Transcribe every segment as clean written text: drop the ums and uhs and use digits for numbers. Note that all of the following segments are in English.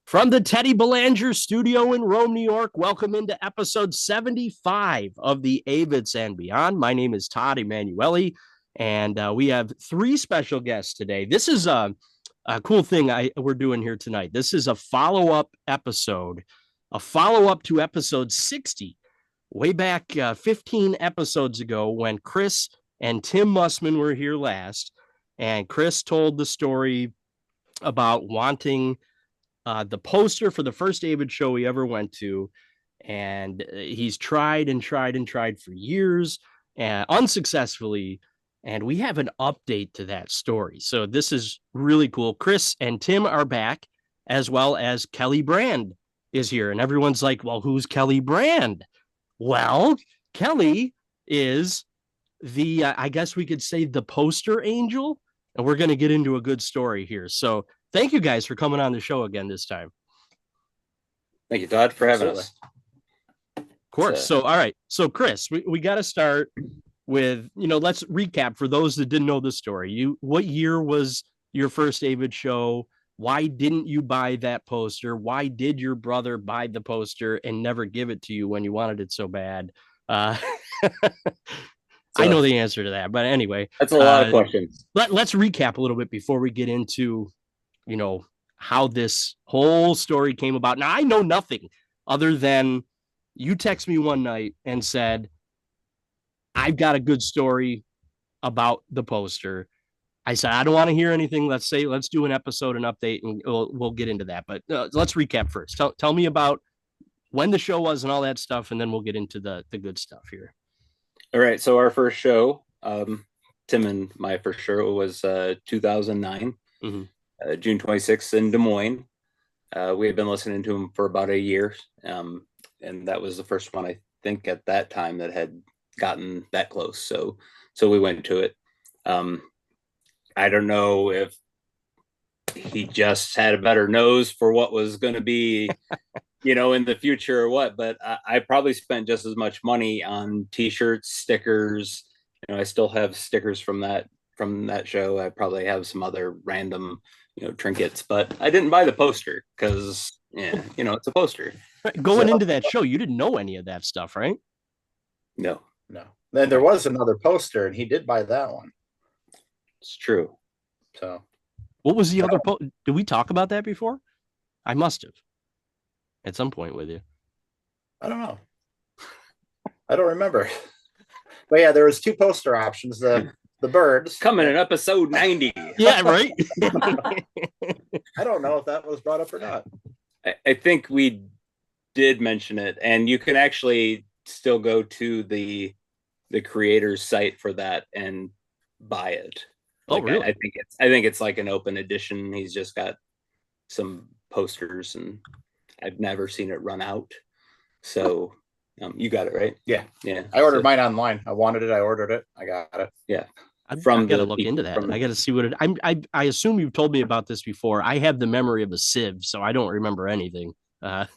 From the Teddy Belanger studio in Rome, New York, welcome into episode 75 of the Avetts and Beyond. My name is Todd Emanuele, and we have three special guests today. This is a cool thing we're doing here tonight. This is a follow-up episode, a follow-up to episode 60, way back 15 episodes ago when Chris and Tim Mussmann were here last, and Chris told the story about wanting the poster for the first Avetts show he ever went to. And he's tried for years and unsuccessfully. And we have an update to that story. So this is really cool. Chris and Tim are back, as well as Kelly Brand is here. And everyone's like, well, who's Kelly Brand? Well, Kelly is the, I guess we could say, the poster angel. And we're going to get into a good story here. So thank you guys for coming on the show again this time. Thank you, Todd, for having us. Of course. So, all right. So, Chris, we got to start with, let's recap for those that didn't know the story. What year was your first Avetts show? Why didn't you buy that poster? Why did your brother buy the poster and never give it to you when you wanted it so bad? I know the answer to that, but anyway, that's a lot of questions. Let's recap a little bit before we get into, how this whole story came about. Now, I know nothing other than you text me one night and said, I've got a good story about the poster. I said, I don't want to hear anything. Let's do an episode, an update, and we'll get into that. But let's recap first. Tell me about when the show was and all that stuff, and then we'll get into the good stuff here. All right. So our first show, Tim and my first show was 2009. Mm-hmm. June 26th in Des Moines. We had been listening to him for about a year. And that was the first one, I think, at that time that had gotten that close. So we went to it. I don't know if he just had a better nose for what was going to be, in the future or what, but I probably spent just as much money on t-shirts, stickers. I still have stickers from that show. I probably have some other random trinkets, but I didn't buy the poster because it's a poster. Going into that show, you didn't know any of that stuff, right? No. Then there was another poster, and he did buy that one. It's true. So, what was the other poster? Did we talk about that before? I must have at some point with you. I don't know. I don't remember. But yeah, there was two poster options. The birds coming in episode 90. Yeah, right. I don't know if that was brought up or not. I think we did mention it, and you can actually still go to the creator's site for that and buy it. Really? I think it's like an open edition. He's just got some posters, and I've never seen it run out. So you got it, right? Yeah. Yeah. I ordered mine online. I wanted it. I ordered it. I got it. Yeah. I got to look into that. I got to see what it. I assume you've told me about this before. I have the memory of a sieve, so I don't remember anything. But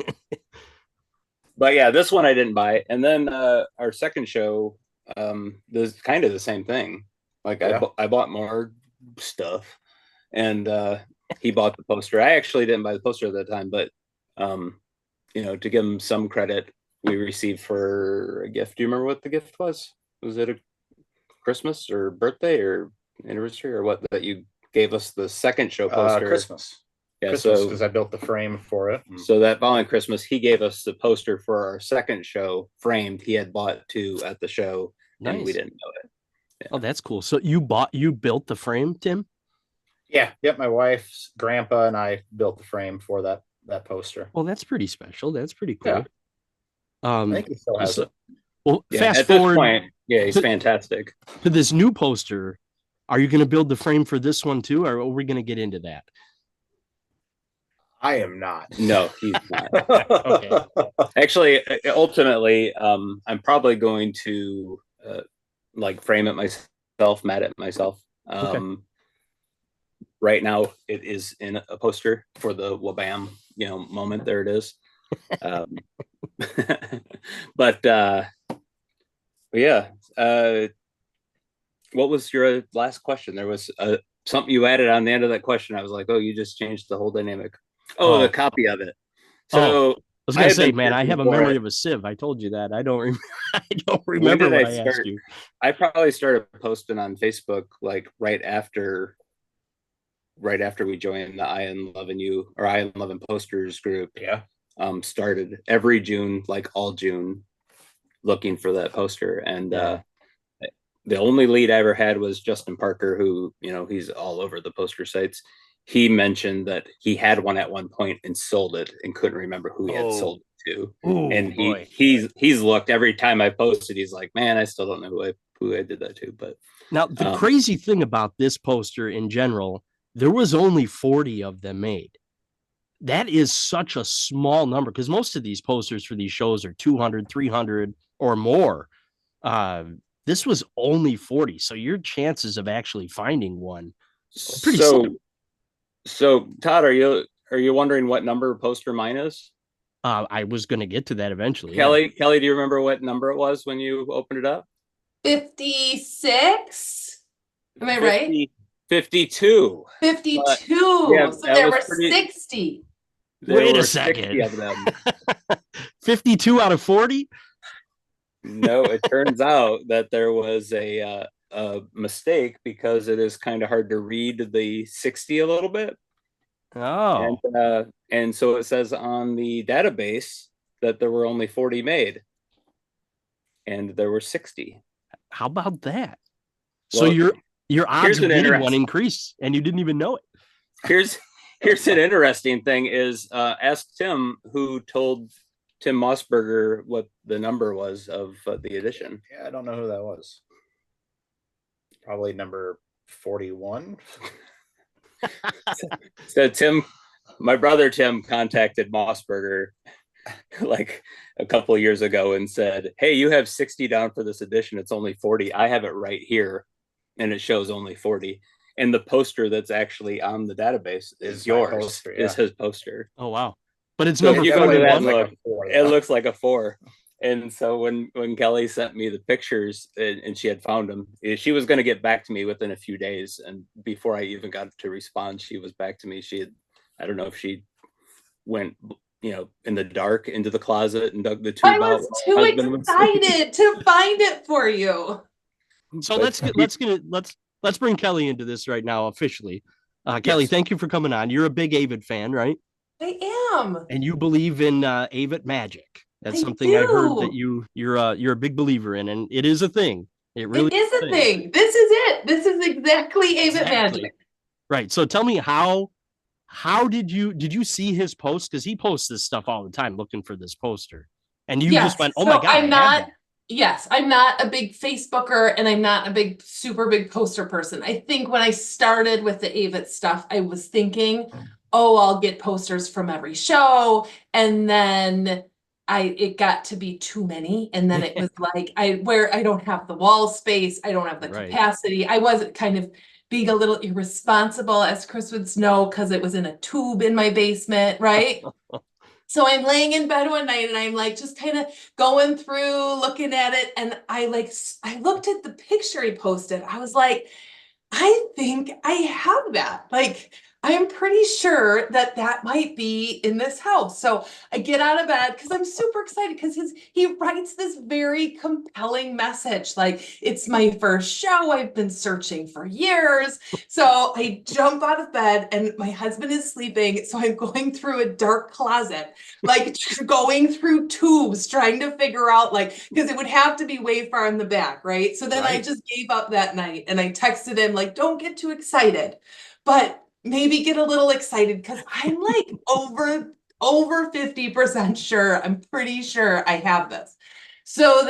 yeah, this one I didn't buy. And then our second show, there's kind of the same thing. Like I bought more stuff, and he bought the poster. I actually didn't buy the poster at that time, but to give him some credit, we received for a gift. Do you remember what the gift was? Was it a Christmas or birthday or anniversary or what, that you gave us the second show poster? Christmas. Yeah, Christmas, because I built the frame for it. So that following Christmas, he gave us the poster for our second show framed. He had bought two at the show, and we didn't know it. Yeah. Oh, that's cool. So you built the frame, Tim? Yeah. Yep. My wife's grandpa and I built the frame for that poster. Well, that's pretty special. That's pretty cool. Yeah. I think he still has it. Well, yeah, fast at this forward. Point, yeah, he's fantastic. To this new poster, are you going to build the frame for this one too, or are we going to get into that? I am not. No, he's not. Okay. Actually, ultimately, I'm probably going to frame it myself, mat it myself. Okay. Right now, it is in a poster for the wabam, moment. There it is. But yeah. What was your last question? There was something you added on the end of that question. I was like, oh, you just changed the whole dynamic. Oh, the copy of it. Oh, So I was gonna had say, been man, I searching have a for memory it. of a sieve. I told you that. I don't I don't When remember did what I I asked start? you. I probably started posting on Facebook like right after we joined the I Am Loving You or I Am Loving Posters group. Yeah. Started every June, like all June, looking for that poster. And the only lead I ever had was Justin Parker, who, he's all over the poster sites. He mentioned that he had one at one point and sold it and couldn't remember who he had sold it to. Oh And boy. he's looked every time I posted, he's like, man, I still don't know who I did that to. But Now the crazy thing about this poster in general, there was only 40 of them made. That is such a small number because most of these posters for these shows are 200, 300 or more. This was only 40. So your chances of actually finding one are pretty slim. So Todd, are you wondering what number poster mine is? I was going to get to that eventually. Kelly, do you remember what number it was when you opened it up? 56. Am I 50, right? 52. 52. Yeah, so there were 60. Wait a second. 60 of them. 52 out of 40? No, it turns out that there was a mistake because it is kind of hard to read the 60 a little bit. Oh. And so it says on the database that there were only 40 made. And there were 60. How about that? Well, so your odds of getting one increased and you didn't even know it. Here's an interesting thing is ask Tim, who told Tim Mossberger what the number was of the edition. Yeah, I don't know who that was. Probably number 41. So Tim, my brother Tim, contacted Mossberger like a couple of years ago and said, hey, you have 60 down for this edition. It's only 40. I have it right here. And it shows only 40. And the poster that's actually on the database is yours, poster, is his poster. Oh, wow. But it's number 41. It looks like a 4. And so when Kelly sent me the pictures and she had found them, she was going to get back to me within a few days. And before I even got to respond, she was back to me. I don't know if she went, in the dark into the closet and dug the tube out. I was too excited to find it for you. So let's bring Kelly into this right now officially. Kelly, thank you for coming on. You're a big AVETT fan, right? I am. And you believe in AVETT Magic. That's something I've heard that you're a big believer in, and it is a thing. It really is a thing. This is it. This is exactly AVETT Magic. Right. So tell me how did you see his post? Because he posts this stuff all the time looking for this poster. And you just went, oh my God. I'm not a big Facebooker and I'm not a super big poster person. I think when I started with the AVETT stuff, I was thinking, oh, I'll get posters from every show. And then it got to be too many. And then it was like, I don't have the wall space. I don't have the capacity. I wasn't kind of being a little irresponsible, as Chris would know, because it was in a tube in my basement, right? So I'm laying in bed one night and I'm like just kind of going through, looking at it. And I looked at the picture he posted. I was like, I think I have that. Like, I'm pretty sure that might be in this house. So I get out of bed because I'm super excited because he writes this very compelling message. Like, it's my first show. I've been searching for years. So I jump out of bed and my husband is sleeping. So I'm going through a dark closet, like going through tubes, trying to figure out, like, because it would have to be way far in the back, right? So then I just gave up that night and I texted him, like, don't get too excited, but maybe get a little excited because I'm like over 50% sure. I'm pretty sure I have this. So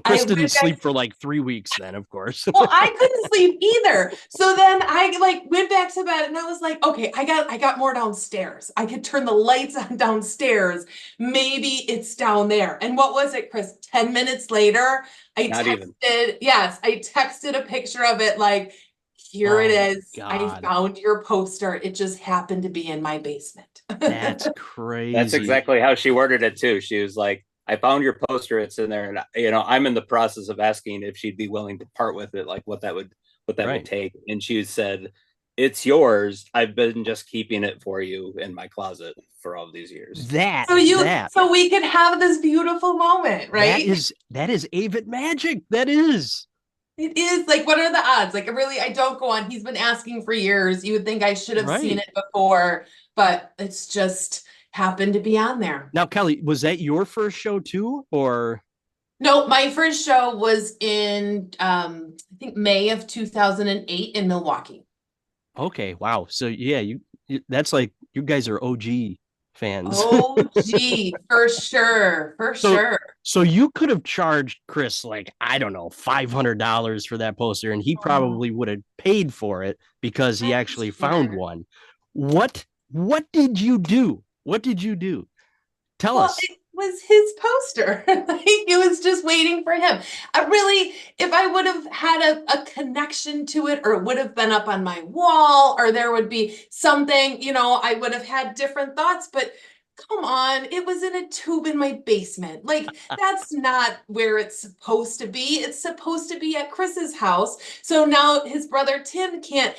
Chris didn't sleep for like 3 weeks then, of course. Well, I couldn't sleep either. So then I went back to bed and I was like, okay, I got more downstairs. I could turn the lights on downstairs. Maybe it's down there. And what was it, Chris? 10 minutes later, I texted a picture of it, like, here it is. I found your poster. It just happened to be in my basement. That's crazy. That's exactly how she worded it too. She was like, I found your poster. It's in there. And, I'm in the process of asking if she'd be willing to part with it, like what that would take. And she said, it's yours. I've been just keeping it for you in my closet for all these years. So we could have this beautiful moment, right? That is AVETT magic. That is. It is like, what are the odds? Like, really, I don't go on. He's been asking for years. You would think I should have seen it before, but it's just happened to be on there. Now, Kelly, was that your first show too, or? No, my first show was in, I think May of 2008 in Milwaukee. Okay, wow. So yeah, that's like, you guys are OG fans. OG, for sure, sure. So you could have charged Chris, like, I don't know, $500 for that poster, and he probably would have paid for it because he actually found one. What did you do? What did you do? Tell us. It was his poster. Like, it was just waiting for him. If I would have had a connection to it, or it would have been up on my wall, or there would be something, I would have had different thoughts, but come on, it was in a tube in my basement. Like, that's not where it's supposed to be. It's supposed to be at Chris's house. So now his brother Tim can't,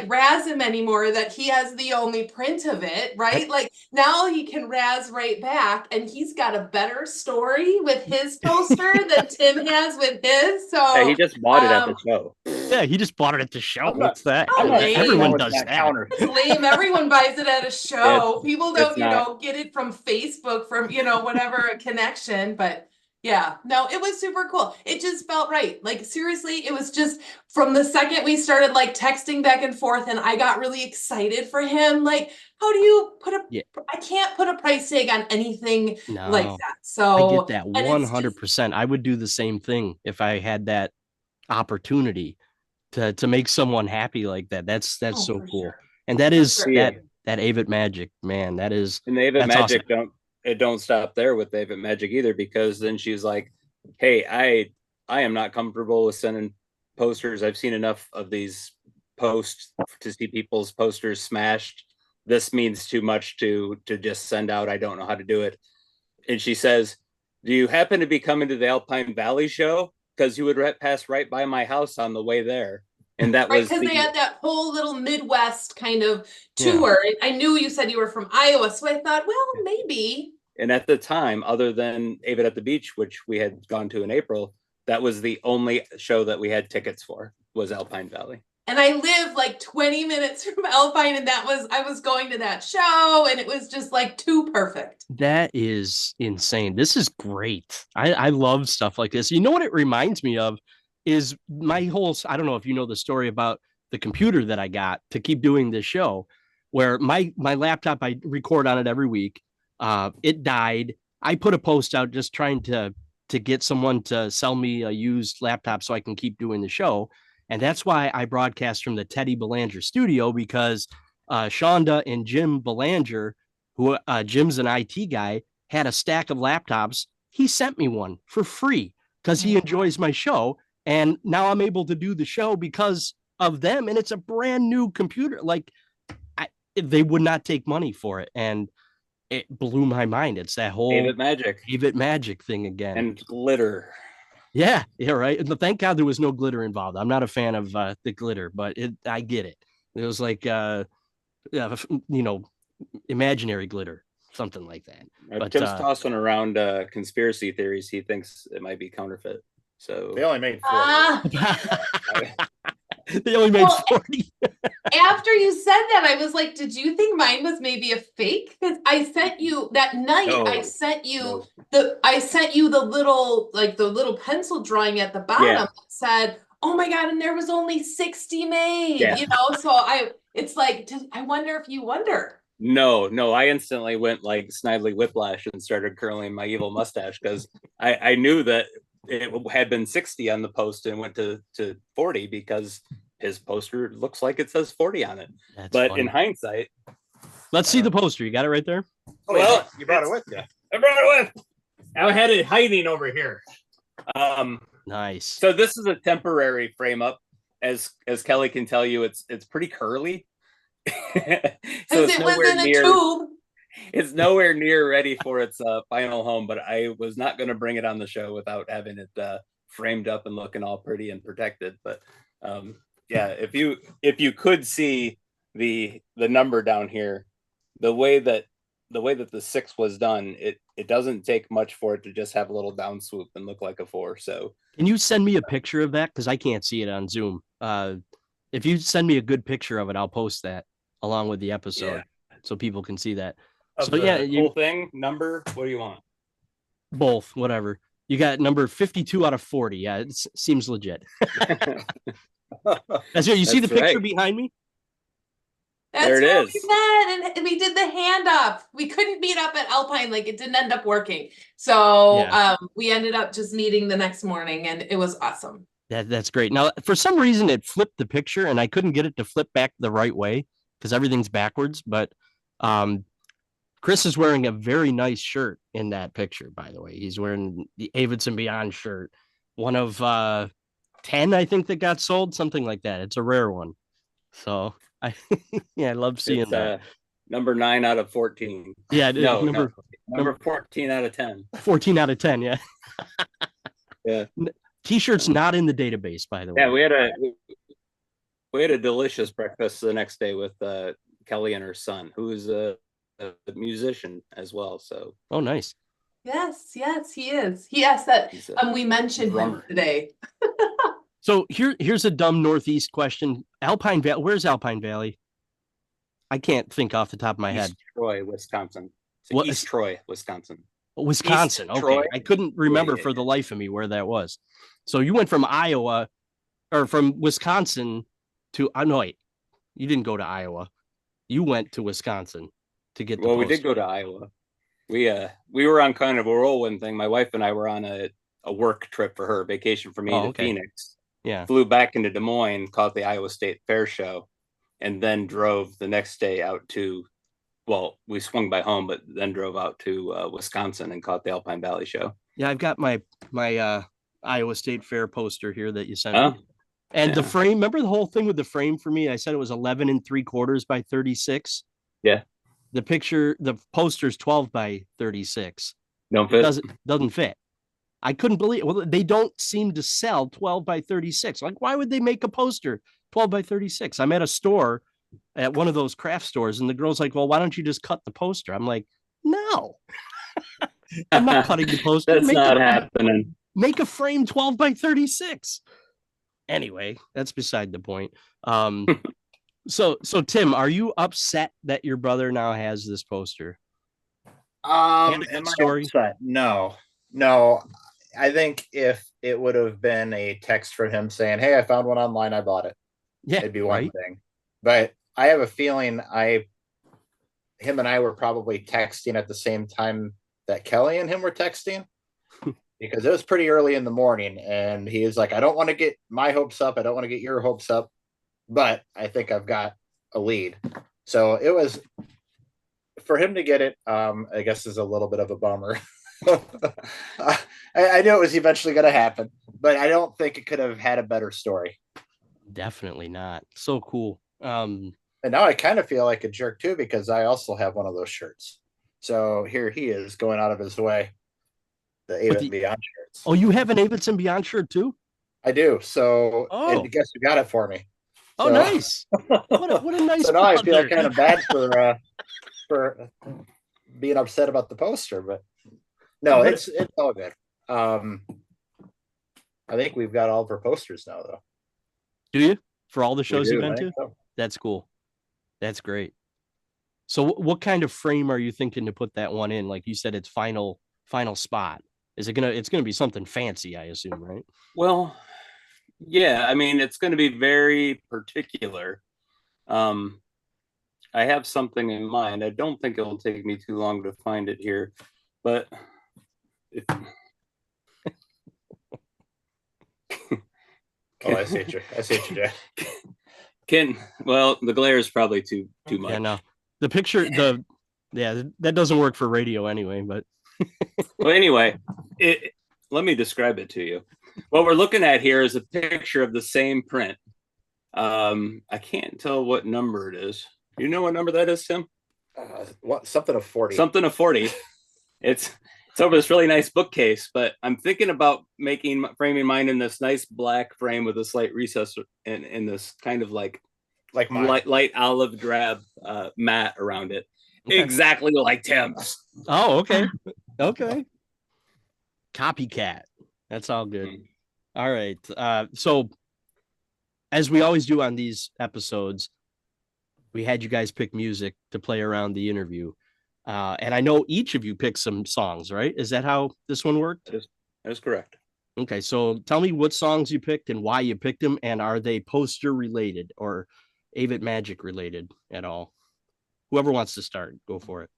razz him anymore that he has the only print of it, right? Like, now he can razz right back, and he's got a better story with his poster than Tim has with his. So yeah, he just bought it at the show. Yeah, he just bought it at the show. What's that? Everyone does that. It's lame. Everyone buys it at a show. People don't, get it from Facebook, from, whatever connection. But yeah, no, it was super cool. It just felt right. Like, seriously, it was just from the second we started like texting back and forth, and I got really excited for him. Like, how do you I can't put a price tag on anything like that. So I get that 100%. I would do the same thing if I had that opportunity to make someone happy like that. That's so cool. Sure. And that is that AVETT magic, man. That is, and the AVETT magic awesome. don't stop there with the AVETT magic either, because then she's like, hey, I am not comfortable with sending posters. I've seen enough of these posts to see people's posters smashed. This means too much to just send out. I don't know how to do it. And she says, do you happen to be coming to the Alpine Valley show? Because you would pass right by my house on the way there. And that was because they had that whole little Midwest kind of tour. Yeah. I knew you said you were from Iowa, so I thought, well, maybe. And at the time, other than AVETT at the Beach, which we had gone to in April, that was the only show that we had tickets for, was Alpine Valley. And I live like 20 minutes from Alpine, and I was going to that show, and it was just like too perfect. That is insane. This is great. I love stuff like this. You know what it reminds me of is my whole, I don't know if you know the story about the computer that I got to keep doing this show, where my laptop, I record on it every week. It died. I put a post out just trying to get someone to sell me a used laptop so I can keep doing the show. And that's why I broadcast from the Teddy Belanger studio, because Shonda and Jim Belanger, who Jim's an IT guy, had a stack of laptops. He sent me one for free because he enjoys my show. And now I'm able to do the show because of them. And it's a brand new computer. Like, they would not take money for it. And it blew my mind. It's that whole AVETT magic thing again. And glitter. Yeah, right. And thank God there was no glitter involved. I'm not a fan of the glitter, but I get it. It was like, imaginary glitter, something like that. But Tim's tossing around conspiracy theories. He thinks it might be counterfeit. So they only made 40. They only made 40. After you said that, I was like, did you think mine was maybe a fake? Because I sent you that night. No, I sent you the little pencil drawing at the bottom that said, "Oh my God," and there was only 60 made. Yeah. So I wonder if you wonder. No, I instantly went like Snidely Whiplash and started curling my evil mustache, because I knew that it had been 60 on the post and went to 40 because his poster looks like it says 40 on it. That's but funny. In hindsight, let's see the poster. You got it right there. Oh, well, you brought it with you. I brought it with. I had it hiding over here. Nice. So this is a temporary frame up. As Kelly can tell you, it's pretty curly. So it's nowhere near. Tube. It's nowhere near ready for its final home, but I was not going to bring it on the show without having it framed up and looking all pretty and protected. But Yeah, if you could see the number down here, the way that the 6 was done, it doesn't take much for it to just have a little down swoop and look like a 4. So Can you send me a picture of that? Because I can't see it on Zoom. If you send me a good picture of it, I'll post that along with the episode so people can see that. Of So the yeah, whole thing, number, what do you want? Both, whatever. You got number 52 out of 40. Yeah, it seems legit. That's it. You see the picture behind me? That's there it where is. We met, and we did the hand up. We couldn't meet up at Alpine, like it didn't end up working. So we ended up just meeting the next morning, and it was awesome. That's great. Now, for some reason, it flipped the picture, and I couldn't get it to flip back the right way because everything's backwards. But Chris is wearing a very nice shirt in that picture, by the way. He's wearing the Avetts and Beyond shirt, one of 10, I think, that got sold, something like that. It's a rare one. So I love seeing that. Number 9 out of 14. Yeah, number 14 out of 10. 14 out of 10, yeah. Yeah. T-shirt's not in the database, by the way. Yeah, we had a delicious breakfast the next day with Kelly and her son, who is a musician as well. So nice. Yes, he is. He asked that we mentioned him today. So here's a dumb Northeast question. Alpine Valley, where's Alpine Valley? I can't think off the top of my head. Troy, Wisconsin. East Troy, Wisconsin. Wisconsin. Okay. Troy. I couldn't remember for the life of me where that was. So you went from Iowa or from Wisconsin to wait, you didn't go to Iowa. You went to Wisconsin to get the poster. We did go to Iowa. We were on kind of a whirlwind thing. My wife and I were on a work trip for her, vacation for me to Phoenix. Yeah. Flew back into Des Moines, caught the Iowa State Fair show, and then drove the next day out to, we swung by home, but then drove out to Wisconsin and caught the Alpine Valley show. Yeah, I've got my Iowa State Fair poster here that you sent me. And the frame, remember the whole thing with the frame for me? I said it was 11 3/4 by 36. Yeah. The poster's 12 by 36. Don't fit. Doesn't fit. I couldn't believe it. Well, they don't seem to sell 12 by 36. Like, why would they make a poster 12 by 36? I'm at a store at one of those craft stores, and the girl's like, well, why don't you just cut the poster? I'm like, no, I'm not cutting the poster. That's not happening. Make a frame 12 by 36. Anyway, that's beside the point. So Tim, are you upset that your brother now has this poster? Am I upset? No. I think if it would have been a text from him saying, hey, I found one online, I bought it. Yeah, it'd be one thing. But I have a feeling him and I were probably texting at the same time that Kelly and him were texting because it was pretty early in the morning. And he was like, I don't want to get my hopes up. I don't want to get your hopes up, but I think I've got a lead. So it was for him to get it, I guess is a little bit of a bummer. I knew it was eventually going to happen, but I don't think it could have had a better story. Definitely not. So cool. And now I kind of feel like a jerk too, because I also have one of those shirts. So here he is going out of his way. The Avetts and Beyond shirts. Oh, you have an Avetts and Beyond shirt too? I do. So and guess who got it for me? Oh, so, nice. What a nice. So now I feel kind of bad for being upset about the poster, but no, it's all good. I think we've got all of our posters now, though. Do you? For all the shows you've been to? So. That's cool. That's great. So what kind of frame are you thinking to put that one in? Like you said, it's final spot. It's gonna be something fancy, I assume, right? Well, yeah, I mean, it's going to be very particular. I have something in mind. I don't think it'll take me too long to find it here, but I see it, Jack. The glare is probably too much. Yeah, no. The picture, that doesn't work for radio anyway, but well, anyway, let me describe it to you. What we're looking at here is a picture of the same print. I can't tell what number it is. You know what number that is, Tim? Something of 40. Something of 40. It's It's over this really nice bookcase, but I'm thinking about framing mine in this nice black frame with a slight recess in this kind of like light olive drab mat around it. Okay. Exactly like Tim's. Oh, okay. Okay. Copycat. That's all good. All right. So as we always do on these episodes, we had you guys pick music to play around the interview. And I know each of you picked some songs, right? Is that how this one worked? That is correct. Okay, so tell me what songs you picked and why you picked them, and are they poster related or AVETT Magic related at all? Whoever wants to start, go for it.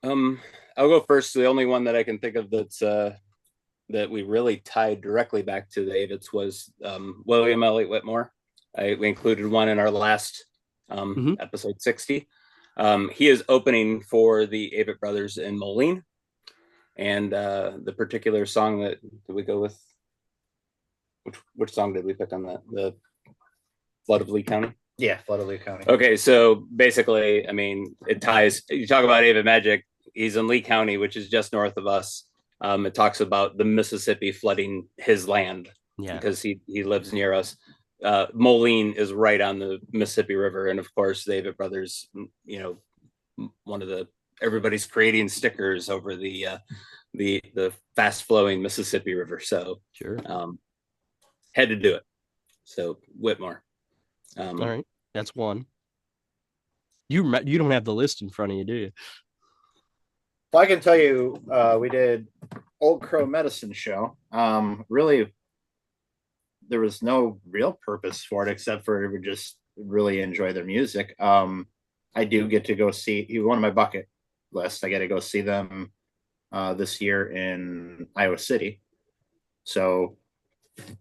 I'll go first. The only one that I can think of that's that we really tied directly back to the Avetts was William Elliott Whitmore. We included one in our last episode 60. He is opening for the Avett brothers in Moline, and the particular song that did we go with? Which song did we pick on that? The Flood of Lee County? Yeah, Flood of Lee County. Okay, so basically, I mean, it ties. You talk about AVETT Magic. He's in Lee County, which is just north of us. It talks about the Mississippi flooding his land because he lives near us. Moline is right on the Mississippi River, and of course, the Avett brothers. You know, everybody's creating stickers over the fast flowing Mississippi River. So sure, had to do it. So Whitmore. All right, that's one. You don't have the list in front of you, do you? Well, I can tell you, we did Old Crow Medicine Show. Really, there was no real purpose for it except for we just really enjoy their music. I do get to go see one of my bucket list. I get to go see them this year in Iowa City. So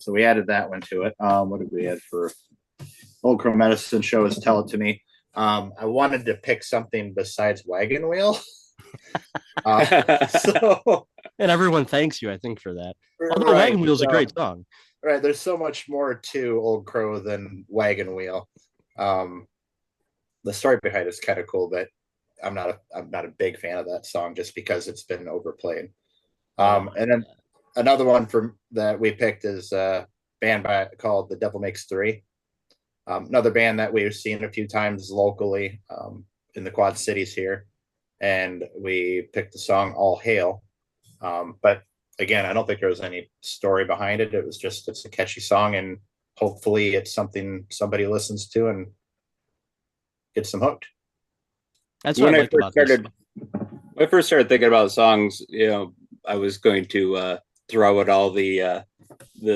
we added that one to it. What did we add for Old Crow Medicine Show? Is Tell It To Me. I wanted to pick something besides Wagon Wheel. And everyone thanks you, I think, for that. Although Wagon Wheel is a great song. Right, there's so much more to Old Crow than Wagon Wheel. The story behind it is kind of cool, but I'm not a big fan of that song just because it's been overplayed. And then another one that we picked is a band called The Devil Makes Three. Another band that we've seen a few times locally in the Quad Cities here. And we picked the song All Hail. But again, I don't think there was any story behind it. It's a catchy song, and hopefully it's something somebody listens to and gets them hooked. That's what I liked about this. When I first started thinking about songs, I was going to throw out all the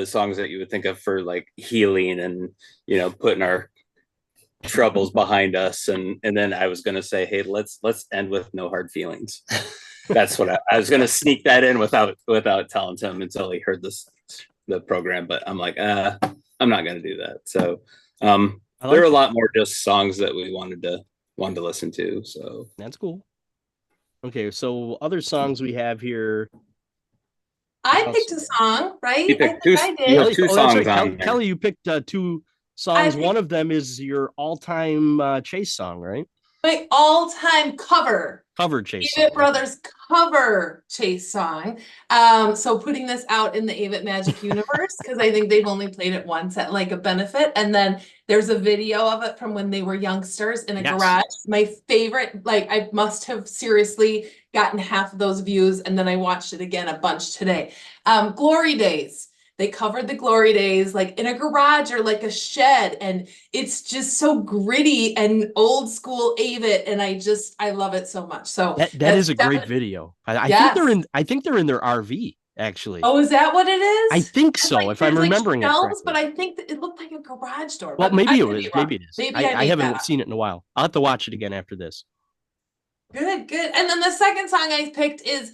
songs that you would think of for like healing and, putting our troubles behind us. And then I was going to say, hey, let's end with No Hard Feelings. That's what I was going to sneak that in without telling Tim until he heard the program. But I'm like, I'm not going to do that. So there are a lot more just songs that we wanted to listen to. So that's cool. Okay, so other songs we have here. I picked a song, right? You picked two songs. Right. Kelly, you picked two songs. One of them is your all-time Chase song, right? My all-time cover Chase Avett Brothers cover Chase song. So putting this out in the Avett Magic universe, because I think they've only played it once at like a benefit. And then there's a video of it from when they were youngsters in a garage. My favorite, I must have seriously gotten half of those views. And then I watched it again a bunch today. Glory Days. They covered the Glory Days like in a garage or like a shed, and it's just so gritty and old school Avett, and I love it so much. So that is a great video. I think they're in their RV actually. Oh, is that what it is? I think so, if I'm remembering it correctly. But I think that it looked like a garage door. Well, maybe it is. Maybe it is. I haven't seen it in a while. I'll have to watch it again after this. Good. And then the second song I picked is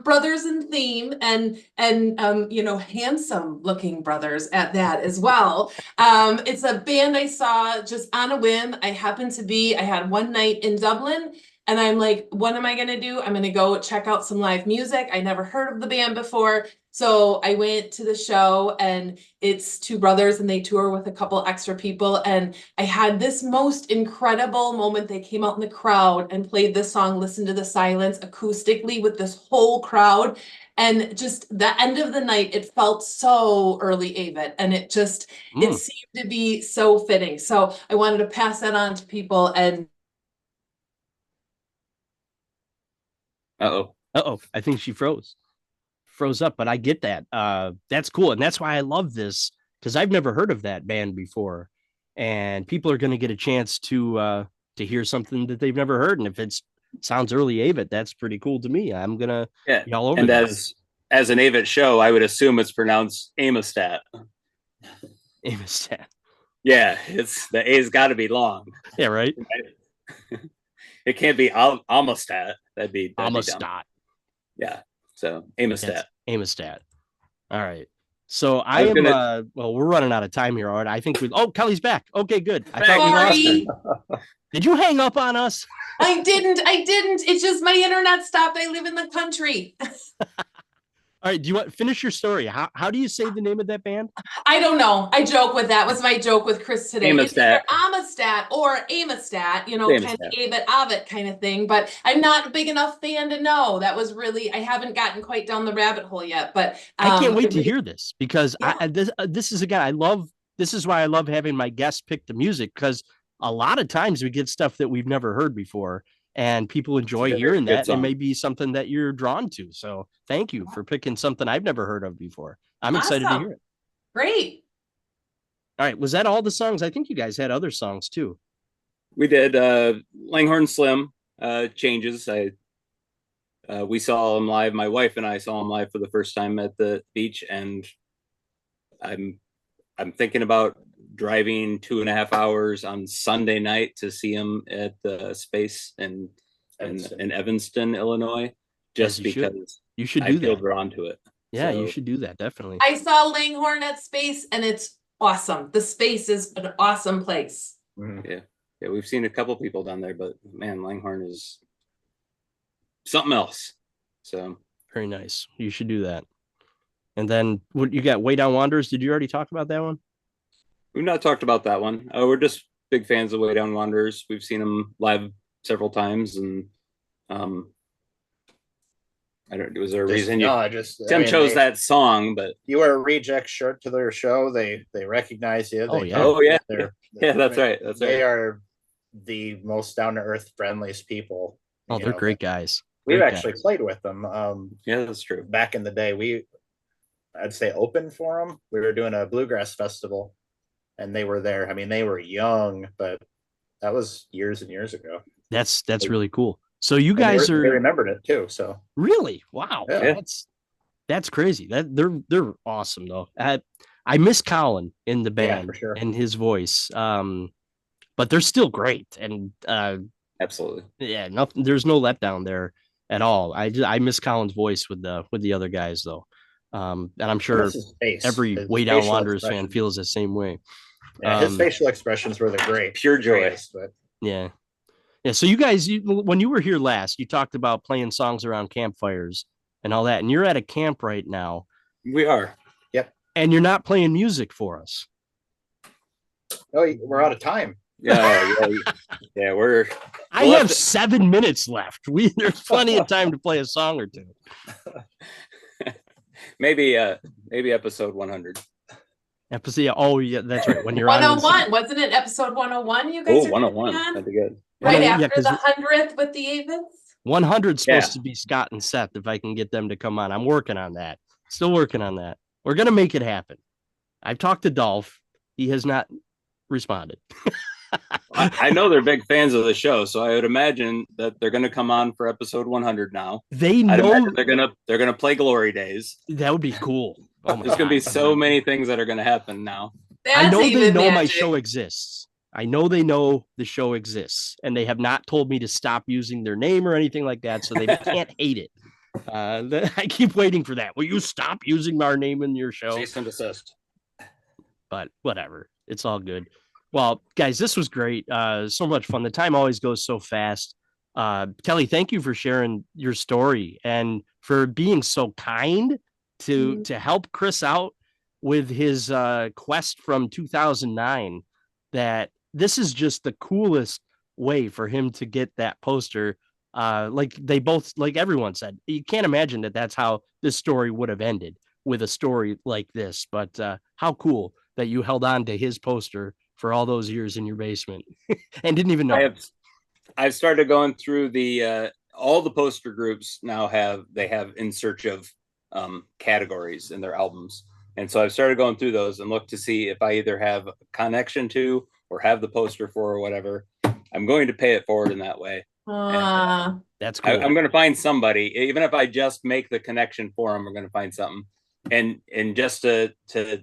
Brothers in Theme and handsome looking brothers at that as well. It's a band I saw just on a whim. I had one night in Dublin and I'm like, what am I going to do? I'm going to go check out some live music. I never heard of the band before. So I went to the show, and it's two brothers and they tour with a couple extra people. And I had this most incredible moment. They came out in the crowd and played this song, Listen to the Silence, acoustically with this whole crowd. And just the end of the night, it felt so early AVETT, and it seemed to be so fitting. So I wanted to pass that on to people. And Uh-oh, I think she froze up, but I get that. That's cool. And that's why I love this, because I've never heard of that band before. And people are going to get a chance to hear something that they've never heard. And if it sounds early AVETT, that's pretty cool to me. I'm going to be all over and that. As an AVETT show, I would assume it's pronounced Amistad. Amistad. Yeah, the A's got to be long. Yeah, right? It can't be Amistad. That'd be Amistad. Yeah. So Amistad. Amistad. All right. So I am well, we're running out of time here. All right. I think Kelly's back. Okay, good. I thought we lost her. Did you hang up on us? I didn't. It's just my internet stopped. I live in the country. All right. Do you want finish your story? How do you say the name of that band? I don't know. I joke with that. Was my joke with Chris today. Amistad. It's either Amistad or Amistad, kind of AVETT kind of thing. But I'm not a big enough fan to know. That was really, I haven't gotten quite down the rabbit hole yet. But I can't wait to hear this, because this is this is why I love having my guests pick the music, because a lot of times we get stuff that we've never heard before. And people enjoy hearing that. It may be something that you're drawn to. So thank you for picking something I've never heard of before. I'm excited to hear it. Great. All right. Was that all the songs? I think you guys had other songs too. We did Langhorne Slim, Changes. We saw him live. My wife and I saw him live for the first time at the beach. And I'm thinking about driving 2.5 hours on Sunday night to see him at the Space in Evanston, Illinois, just because you should I feel drawn to it. Yeah, you should do that. Definitely. I saw Langhorne at Space, and it's awesome. The Space is an awesome place. Yeah. We've seen a couple people down there, but man, Langhorne is something else. So very nice. You should do that. And then what you got? Way Down Wanderers. Did you already talk about that one? We've not talked about that one. We're just big fans of Way Down Wanderers. We've seen them live several times, and I don't. Was there a reason Tim chose that song? But you wear a Reject shirt to their show, they recognize you. Yeah, that's right. They are the most down to earth, friendliest people. Oh, they're great guys. We've actually played with them. Yeah, that's true. Back in the day, I'd say opened for them. We were doing a bluegrass festival, and they were there. I mean, they were young, but that was years and years ago. That's really cool. So you guys they remembered it too. So really, wow, yeah. That's crazy. They're awesome though. I miss Colin in the band, for sure, and his voice. But they're still great, and absolutely, yeah. Nothing. There's no letdown there at all. I miss Colin's voice with the other guys though. And I'm sure every Way Down Wanderers fan feels the same way. Yeah, his facial expressions were the great, pure joy. But yeah. So you guys, when you were here last, you talked about playing songs around campfires and all that, and you're at a camp right now. We are. Yep. And you're not playing music for us. Oh, we're out of time. Yeah. I have 7 minutes left. There's plenty of time to play a song or two. Maybe episode 100. Oh yeah, that's right. When you're 101, wasn't it episode 101? You guys. 101. That'd be good. Right after the 100th with the Avetts. 100 supposed to be Scott and Seth. If I can get them to come on, I'm working on that. Still working on that. We're gonna make it happen. I've talked to Dolph. He has not responded. I know they're big fans of the show, so I would imagine that they're going to come on for episode 100 now. They know they're gonna play Glory Days. That would be cool. There's going to be so many things that are going to happen now. I know they know my show exists. I know they know the show exists, and they have not told me to stop using their name or anything like that, so they can't hate it. I keep waiting for that. Will you stop using our name in your show? Cease and desist. But whatever. It's all good. Well, guys, this was great. So much fun. The time always goes so fast. Kelly, thank you for sharing your story and for being so kind to help Chris out with his quest from 2009, that this is just the coolest way for him to get that poster. Like everyone said, you can't imagine that that's how this story would have ended, with a story like this. But how cool that you held on to his poster for all those years in your basement and didn't even know. I've started going through the all the poster groups now have In Search of categories in their albums. And so I've started going through those and look to see if I either have a connection to or have the poster for or whatever. I'm going to pay it forward in that way. That's cool. I'm going to find somebody, even if I just make the connection for them, we're going to find something. And just to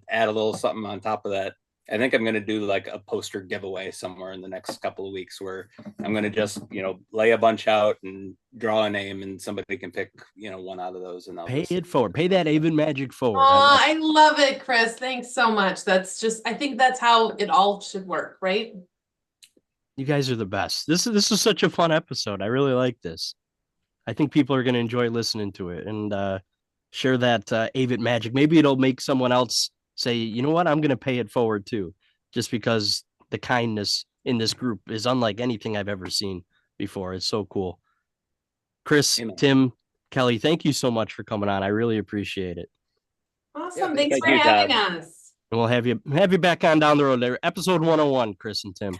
add a little something on top of that, I think I'm going to do like a poster giveaway somewhere in the next couple of weeks, where I'm going to just, lay a bunch out and draw a name, and somebody can pick, one out of those, and I'll pay it forward. Pay that AVETT Magic forward. Oh, I love it, Chris. Thanks so much. I think that's how it all should work, right? You guys are the best. This is such a fun episode. I really like this. I think people are going to enjoy listening to it, and share that AVETT Magic. Maybe it'll make someone else say, you know what, I'm going to pay it forward too, just because the kindness in this group is unlike anything I've ever seen before. It's so cool. Chris, Amen. Tim, Kelly, thank you so much for coming on. I really appreciate it. Awesome. Thanks for having us. And we'll have you back on down the road there. Episode 101, Chris and Tim.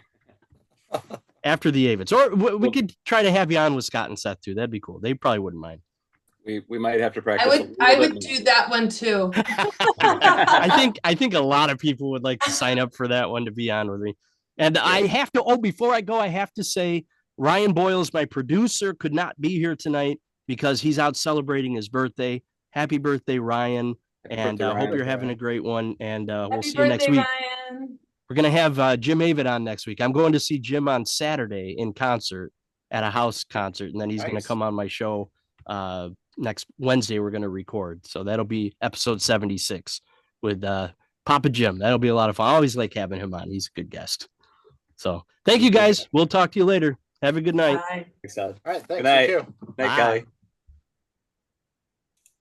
After the Avetts. Or we could try to have you on with Scott and Seth too. That'd be cool. They probably wouldn't mind. We might have to practice. I would do that one too. I think a lot of people would like to sign up for that one to be on with me. And I have to, before I go, I have to say Ryan Boyles, my producer, could not be here tonight because he's out celebrating his birthday. Happy birthday, Ryan. And I hope you're having a great one. And we'll see you next week. Ryan. We're going to have Jim Avetts on next week. I'm going to see Jim on Saturday in concert at a house concert. And then he's going to come on my show next Wednesday. We're going to record. So that'll be episode 76 with Papa Jim. That'll be a lot of fun. I always like having him on. He's a good guest. So thank you guys. We'll talk to you later. Have a good night. Bye. All right. Thanks. Good night. You too. Night, Kelly.